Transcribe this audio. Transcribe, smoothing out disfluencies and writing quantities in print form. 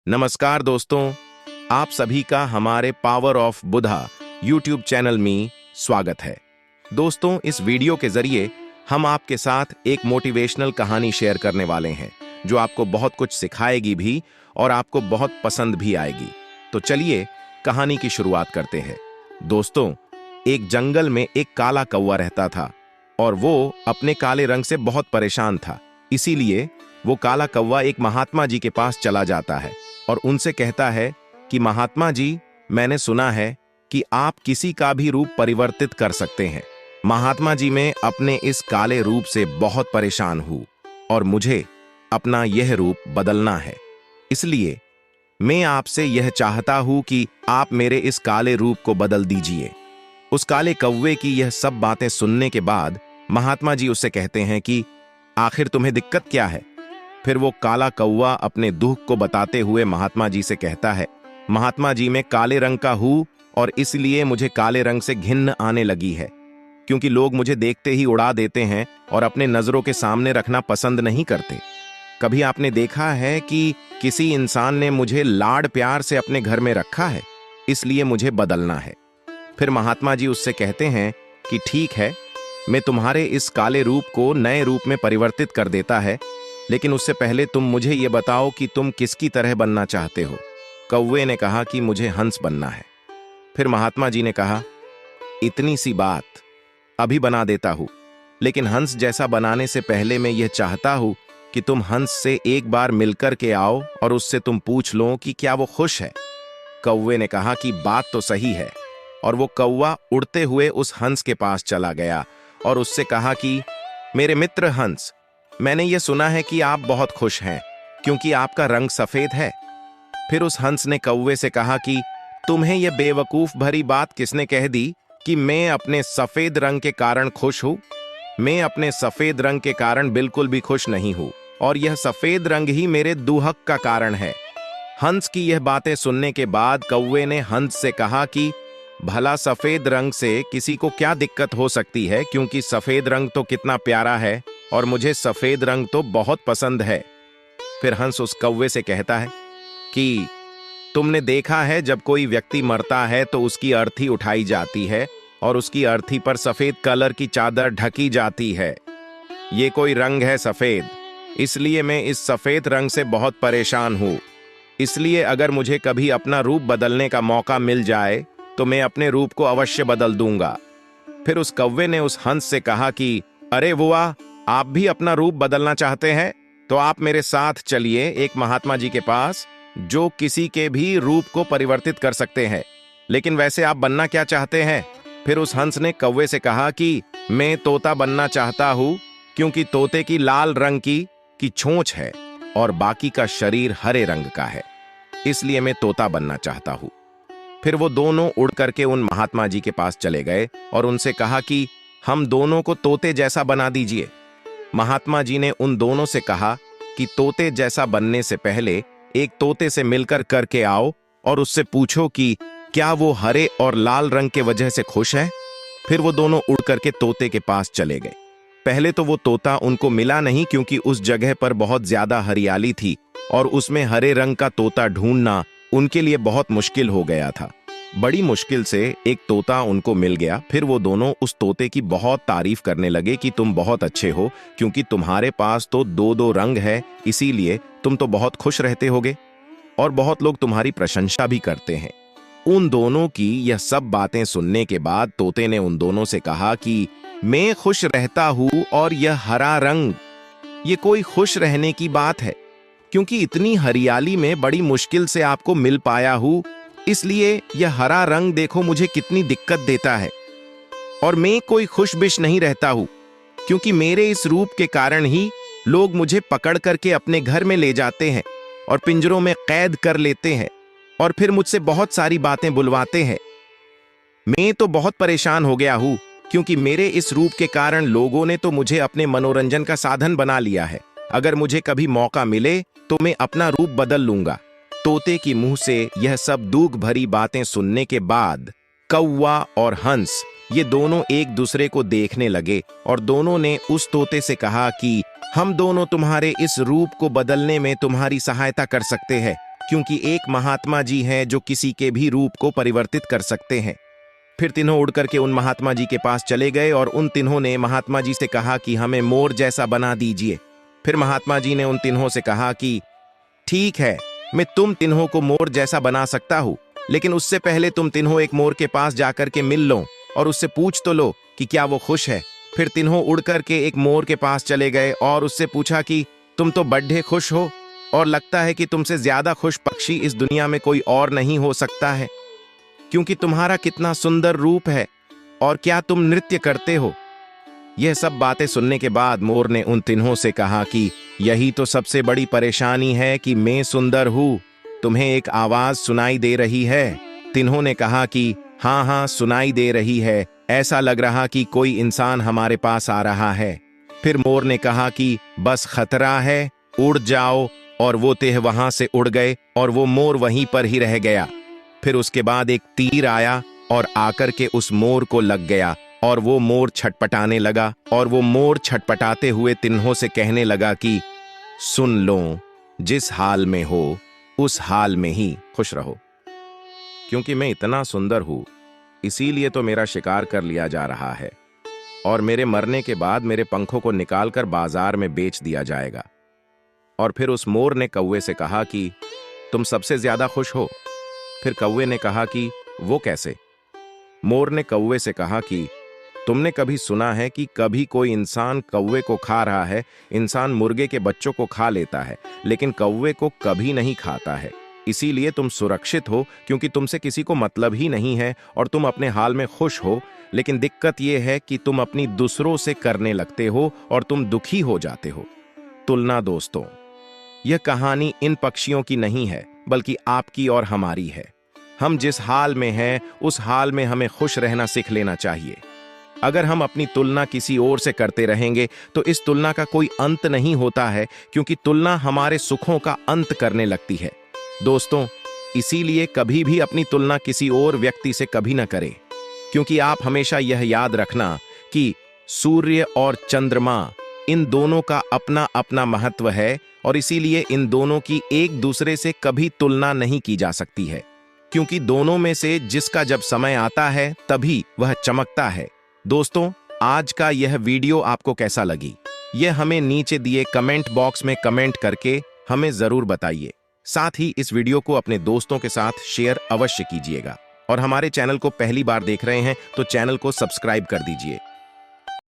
नमस्कार दोस्तों, आप सभी का हमारे power of Buddha YouTube channel में स्वागत है। दोस्तों, इस वीडियो के जरिए हम आपके साथ एक मोटिवेशनल कहानी शेयर करने वाले हैं जो आपको बहुत कुछ सिखाएगी भी और आपको बहुत पसंद भी आएगी। तो चलिए कहानी की शुरुआत करते हैं। दोस्तों, एक जंगल में एक काला कौवा रहता था और वो अपने काले रंग से बहुत परेशान था। इसीलिए वो काला कौवा एक महात्मा जी के पास चला जाता है और उनसे कहता है कि महात्मा जी, मैंने सुना है कि आप किसी का भी रूप परिवर्तित कर सकते हैं। महात्मा जी, मैं अपने इस काले रूप से बहुत परेशान हूं और मुझे अपना यह रूप बदलना है। इसलिए मैं आपसे यह चाहता हूं कि आप मेरे इस काले रूप को बदल दीजिए। उस काले कौवे की यह सब बातें सुनने के बाद महात्मा जी उससे कहते हैं कि आखिर तुम्हें दिक्कत क्या है। फिर वो काला कौवा अपने दुख को बताते हुए महात्मा जी से कहता है, महात्मा जी, मैं काले रंग का हूं और इसलिए मुझे काले रंग से घिन्न आने लगी है, क्योंकि लोग मुझे देखते ही उड़ा देते हैं और अपने नजरों के सामने रखना पसंद नहीं करते। कभी आपने देखा है कि किसी इंसान ने मुझे लाड प्यार से अपने घर में रखा है, इसलिए मुझे बदलना है। फिर महात्मा जी उससे कहते हैं कि ठीक है, मैं तुम्हारे इस काले रूप को नए रूप में परिवर्तित कर देता है, लेकिन उससे पहले तुम मुझे ये बताओ कि तुम किसकी तरह बनना चाहते हो। कौवे ने कहा कि मुझे हंस बनना है। फिर महात्मा जी ने कहा, इतनी सी बात, अभी बना देता हूं, लेकिन हंस जैसा बनाने से पहले मैं यह चाहता हूं कि तुम हंस से एक बार मिलकर के आओ और उससे तुम पूछ लो कि क्या वो खुश है। कौवे ने कहा कि बात तो सही है, और वो कौवा उड़ते हुए उस हंस के पास चला गया और उससे कहा कि मेरे मित्र हंस, मैंने ये सुना है कि आप बहुत खुश हैं क्योंकि आपका रंग सफेद है। फिर उस हंस ने कौवे से कहा कि तुम्हें यह बेवकूफ भरी बात किसने कह दी कि मैं अपने सफेद रंग के कारण खुश हूं। मैं अपने सफेद रंग के कारण बिल्कुल भी खुश नहीं हूं, और यह सफेद रंग ही मेरे दुहक का कारण है। हंस की यह बातें सुनने के बाद कौवे ने हंस से कहा कि भला सफेद रंग से किसी को क्या दिक्कत हो सकती है, क्योंकि सफेद रंग तो कितना प्यारा है और मुझे सफेद रंग तो बहुत पसंद है। फिर हंस उस कौवे से कहता है कि तुमने देखा है, जब कोई व्यक्ति मरता है तो उसकी अर्थी उठाई जाती है और उसकी अर्थी पर सफेद कलर की चादर ढकी जाती है। ये कोई रंग है सफेद, इसलिए मैं इस सफेद रंग से बहुत परेशान हूं। इसलिए अगर मुझे कभी अपना रूप बदलने का मौका मिल जाए तो मैं अपने रूप को अवश्य बदल दूंगा। फिर उस कौवे ने उस हंस से कहा कि अरे बुआ, आप भी अपना रूप बदलना चाहते हैं तो आप मेरे साथ चलिए एक महात्मा जी के पास जो किसी के भी रूप को परिवर्तित कर सकते हैं। लेकिन वैसे आप बनना क्या चाहते हैं? फिर उस हंस ने कौवे से कहा कि मैं तोता बनना चाहता हूं, क्योंकि तोते की लाल रंग की चोंच है और बाकी का शरीर हरे रंग का है, इसलिए मैं तोता बनना चाहता हूं। फिर वो दोनों उड़ करके उन महात्मा जी के पास चले गए और उनसे कहा कि हम दोनों को तोते जैसा बना दीजिए। महात्मा जी ने उन दोनों से कहा कि तोते जैसा बनने से पहले एक तोते से मिलकर करके आओ और उससे पूछो कि क्या वो हरे और लाल रंग के वजह से खुश है। फिर वो दोनों उड़ करके तोते के पास चले गए। पहले तो वो तोता उनको मिला नहीं, क्योंकि उस जगह पर बहुत ज्यादा हरियाली थी और उसमें हरे रंग का तोता ढूंढना उनके लिए बहुत मुश्किल हो गया था। बड़ी मुश्किल से एक तोता उनको मिल गया। फिर वो दोनों उस तोते की बहुत तारीफ करने लगे कि तुम बहुत अच्छे हो, क्योंकि तुम्हारे पास तो दो दो रंग है, इसीलिए तुम तो बहुत खुश रहते होगे और बहुत लोग तुम्हारी प्रशंसा भी करते हैं। उन दोनों की यह सब बातें सुनने के बाद तोते ने उन दोनों से कहा कि मैं खुश रहता हूं और यह हरा रंग, ये कोई खुश रहने की बात है, क्योंकि इतनी हरियाली में बड़ी मुश्किल से आपको मिल पाया हूं, इसलिए यह हरा रंग देखो मुझे कितनी दिक्कत देता है। और मैं कोई खुशबिश नहीं रहता हूं, क्योंकि मेरे इस रूप के कारण ही लोग मुझे पकड़ करके अपने घर में ले जाते हैं और पिंजरों में कैद कर लेते हैं और फिर मुझसे बहुत सारी बातें बुलवाते हैं। मैं तो बहुत परेशान हो गया हूं, क्योंकि मेरे इस रूप के कारण लोगों ने तो मुझे अपने मनोरंजन का साधन बना लिया है। अगर मुझे कभी मौका मिले तो मैं अपना रूप बदल लूंगा। तोते की मुंह से यह सब दुख भरी बातें सुनने के बाद कौवा और हंस ये दोनों एक दूसरे को देखने लगे और दोनों ने उस तोते से कहा कि हम दोनों तुम्हारे इस रूप को बदलने में तुम्हारी सहायता कर सकते हैं। क्योंकि एक महात्मा जी हैं जो किसी के भी रूप को परिवर्तित कर सकते हैं। फिर तीनों उड़ करके उन महात्मा जी के पास चले गए और उन तीनों ने महात्मा जी से कहा कि हमें मोर जैसा बना दीजिए। फिर महात्मा जी ने उन तीनों से कहा कि ठीक है, मैं तुम तीनों को मोर जैसा बना सकता हूँ, लेकिन उससे पहले तुम तीनों एक मोर के पास जाकर के मिल लो और उससे पूछ तो लो कि क्या वो खुश है। फिर तीनों उड़ करके एक मोर के पास चले गए और उससे पूछा कि तुम तो बड़े खुश हो और लगता है कि तुमसे ज्यादा खुश पक्षी इस दुनिया में कोई और नहीं हो सकता है, क्योंकि तुम्हारा कितना सुंदर रूप है और क्या तुम नृत्य करते हो। यह सब बातें सुनने के बाद मोर ने उन तीनों से कहा कि यही तो सबसे बड़ी परेशानी है कि मैं सुंदर हूं। तुम्हें एक आवाज सुनाई दे रही है। तीनों ने कहा कि हाँ हाँ सुनाई दे रही है, ऐसा लग रहा कि कोई इंसान हमारे पास आ रहा है। फिर मोर ने कहा कि बस खतरा है, उड़ जाओ, और वो तेह वहां से उड़ गए और वो मोर वहीं पर ही रह गया। फिर उसके बाद एक तीर आया और आकर के उस मोर को लग गया और वो मोर छटपटाने लगा और वो मोर छटपटाते हुए तीनों से कहने लगा कि सुन लो, जिस हाल में हो उस हाल में ही खुश रहो, क्योंकि मैं इतना सुंदर हूं, इसीलिए तो मेरा शिकार कर लिया जा रहा है और मेरे मरने के बाद मेरे पंखों को निकालकर बाजार में बेच दिया जाएगा। और फिर उस मोर ने कौवे से कहा कि तुम सबसे ज्यादा खुश हो। फिर कौवे ने कहा कि वो कैसे। मोर ने कौवे से कहा कि तुमने कभी सुना है कि कभी कोई इंसान कौवे को खा रहा है। इंसान मुर्गे के बच्चों को खा लेता है, लेकिन कौवे को कभी नहीं खाता है। इसीलिए तुम सुरक्षित हो, क्योंकि तुमसे किसी को मतलब ही नहीं है और तुम अपने हाल में खुश हो। लेकिन दिक्कत यह है कि तुम अपनी दूसरों से करने लगते हो और तुम दुखी हो जाते हो। तुलना दोस्तों, यह कहानी इन पक्षियों की नहीं है, बल्कि आपकी और हमारी है। हम जिस हाल में हैं, उस हाल में हमें खुश रहना सीख लेना चाहिए। अगर हम अपनी तुलना किसी और से करते रहेंगे तो इस तुलना का कोई अंत नहीं होता है, क्योंकि तुलना हमारे सुखों का अंत करने लगती है। दोस्तों, इसीलिए कभी भी अपनी तुलना किसी और व्यक्ति से कभी ना करें, क्योंकि आप हमेशा यह याद रखना कि सूर्य और चंद्रमा, इन दोनों का अपना अपना महत्व है और इसीलिए इन दोनों की एक दूसरे से कभी तुलना नहीं की जा सकती है, क्योंकि दोनों में से जिसका जब समय आता है तभी वह चमकता है। दोस्तों, आज का यह वीडियो आपको कैसा लगी, यह हमें नीचे दिए कमेंट बॉक्स में कमेंट करके हमें जरूर बताइए। साथ ही इस वीडियो को अपने दोस्तों के साथ शेयर अवश्य कीजिएगा और हमारे चैनल को पहली बार देख रहे हैं तो चैनल को सब्सक्राइब कर दीजिए।